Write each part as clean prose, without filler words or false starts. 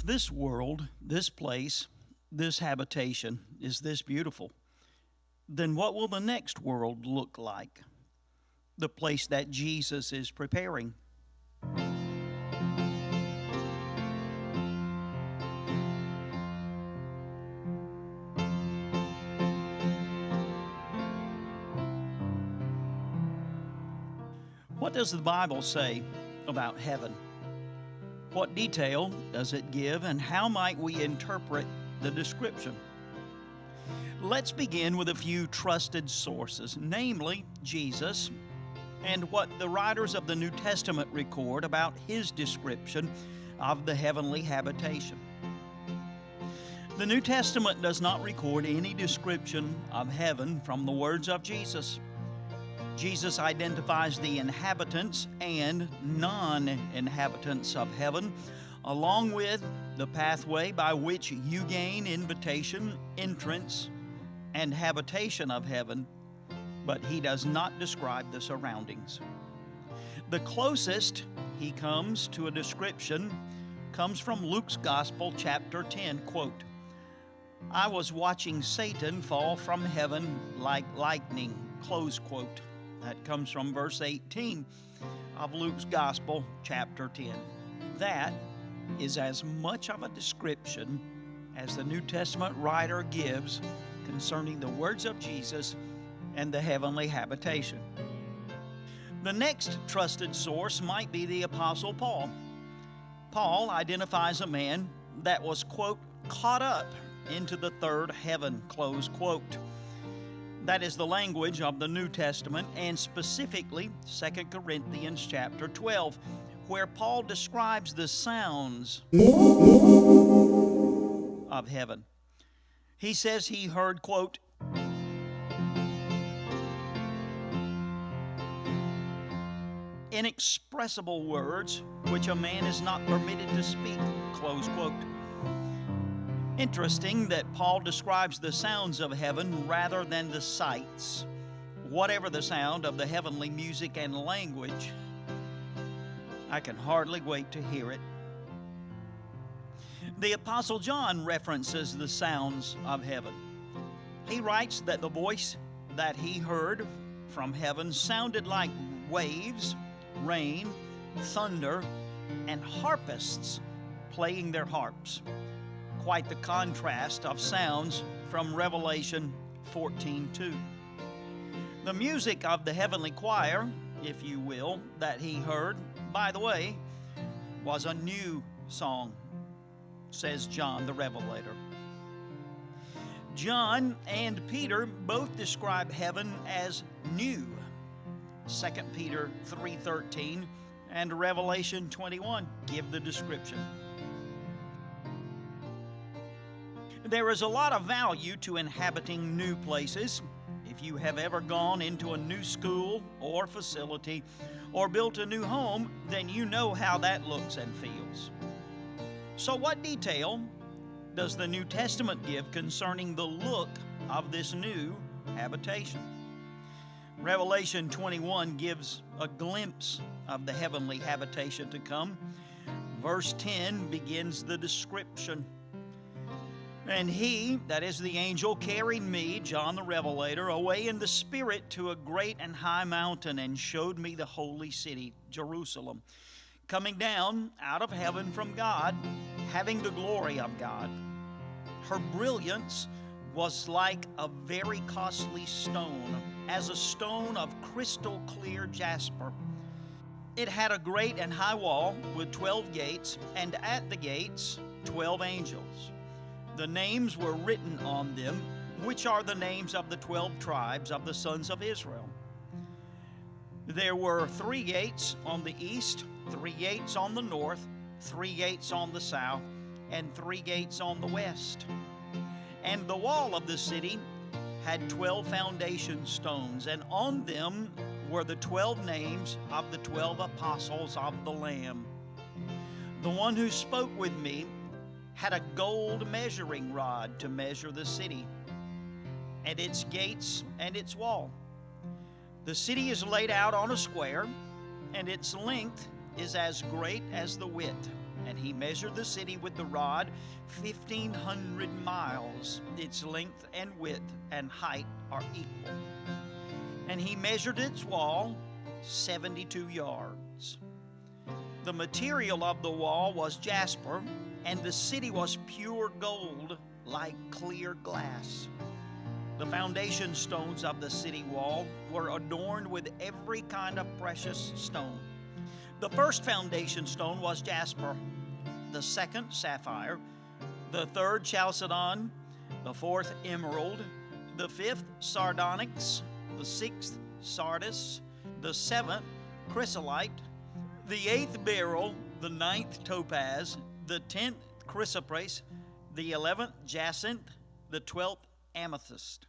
this world, this place, this habitation is this beautiful, then what will the next world look like? The place that Jesus is preparing. What does the Bible say about heaven? What detail does it give, and how might we interpret the description? Let's begin with a few trusted sources, namely Jesus, and what the writers of the New Testament record about his description of the heavenly habitation. The New Testament does not record any description of heaven from the words of Jesus. Jesus identifies the inhabitants and non-inhabitants of heaven, along with the pathway by which you gain invitation, entrance, and habitation of heaven, but he does not describe the surroundings. The closest he comes to a description comes from Luke's Gospel, chapter 10, quote, "I was watching Satan fall from heaven like lightning," close quote. That comes from verse 18 of Luke's Gospel, chapter 10. That is as much of a description as the New Testament writer gives concerning the words of Jesus and the heavenly habitation. The next trusted source might be the Apostle Paul. Paul identifies a man that was, quote, "caught up into the third heaven," close quote. That is the language of the New Testament, and specifically 2 Corinthians chapter 12, where Paul describes the sounds of heaven. He says he heard, quote, "inexpressible words which a man is not permitted to speak," close quote. Interesting that Paul describes the sounds of heaven rather than the sights, whatever the sound of the heavenly music and language. I can hardly wait to hear it. The Apostle John references the sounds of heaven. He writes that the voice that he heard from heaven sounded like waves, rain, thunder, and harpists playing their harps. Quite the contrast of sounds from Revelation 14:2. The music of the heavenly choir, if you will, that he heard, by the way, was a new song, says John the Revelator. John and Peter both describe heaven as new. 2 Peter 3:13 and Revelation 21 give the description. There is a lot of value to inhabiting new places. If you have ever gone into a new school or facility or built a new home, then you know how that looks and feels. So what detail does the New Testament give concerning the look of this new habitation? Revelation 21 gives a glimpse of the heavenly habitation to come. Verse 10 begins the description. "And he," that is the angel, "carried me," John the Revelator, "away in the Spirit to a great and high mountain, and showed me the holy city, Jerusalem, coming down out of heaven from God, having the glory of God. Her brilliance was like a very costly stone, as a stone of crystal clear jasper. It had a great and high wall with 12 gates, and at the gates 12 angels. The names were written on them, which are the names of the 12 tribes of the sons of Israel. There were 3 gates on the east, 3 gates on the north, 3 gates on the south, and 3 gates on the west. And the wall of the city had 12 foundation stones, and on them were the 12 names of the 12 apostles of the Lamb. The one who spoke with me had a gold measuring rod to measure the city, and its gates and its wall. The city is laid out on a square, and its length is as great as the width, And he measured the city with the rod, 1,500 miles. Its length and width and height are equal. And he measured its wall, 72 yards. The material of the wall was jasper, and the city was pure gold, like clear glass. The foundation stones of the city wall were adorned with every kind of precious stone. The first foundation stone was jasper, the second sapphire, the third chalcedon, the fourth emerald, the fifth sardonyx, the sixth sardis, the seventh chrysolite, the eighth beryl, the ninth topaz, the 10th chrysoprase, the 11th jacinth, the 12th amethyst.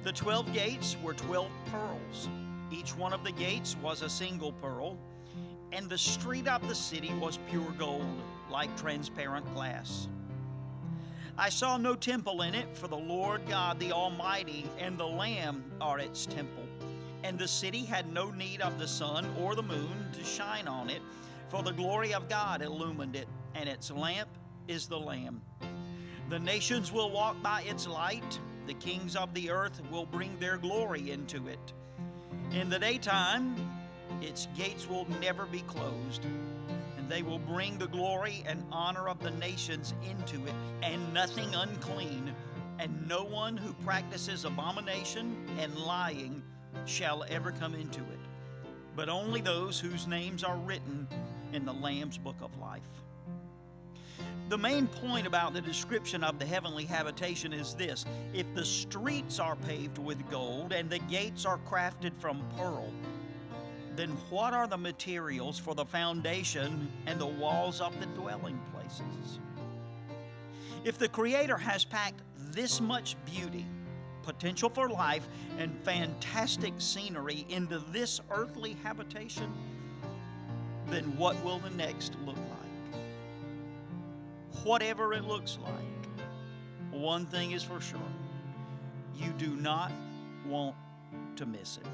The 12 gates were 12 pearls. Each one of the gates was a single pearl, and the street of the city was pure gold, like transparent glass. I saw no temple in it, for the Lord God the Almighty and the Lamb are its temple. And the city had no need of the sun or the moon to shine on it, for the glory of God illumined it, and its lamp is the Lamb. The nations will walk by its light. The kings of the earth will bring their glory into it. In the daytime, its gates will never be closed, and they will bring the glory and honor of the nations into it, and nothing unclean, and no one who practices abomination and lying shall ever come into it, but only those whose names are written in the Lamb's book of life. The main point about the description of the heavenly habitation is this: if the streets are paved with gold and the gates are crafted from pearl, then what are the materials for the foundation and the walls of the dwelling places? If the Creator has packed this much beauty, potential for life, and fantastic scenery into this earthly habitation, then what will the next look like? Whatever it looks like, one thing is for sure: you do not want to miss it.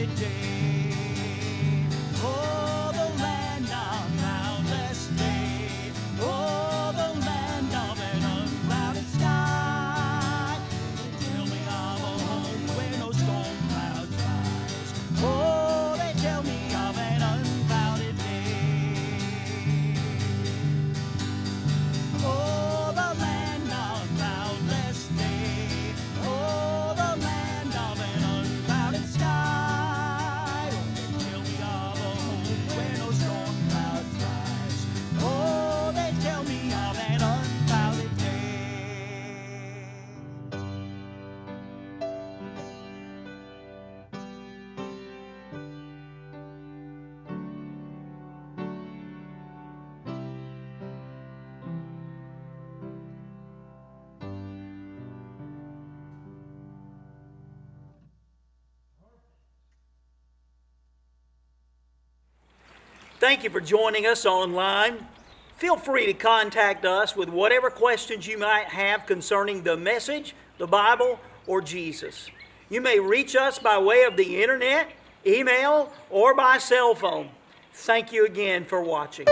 unbounded day. Oh, the land of boundless day. Oh, the land of an unclouded sky. Tell me of a home where no storm clouds rise. Oh, they tell me of an unclouded day. Oh, the land of boundless day. Oh, the land of an unclouded sky. Oh, they tell me of a home where no storm clouds rise. Oh, they tell me of an unclouded day. Thank you for joining us online. Feel free to contact us with whatever questions you might have concerning the message, the Bible, or Jesus. You may reach us by way of the internet, email, or by cell phone. Thank you again for watching.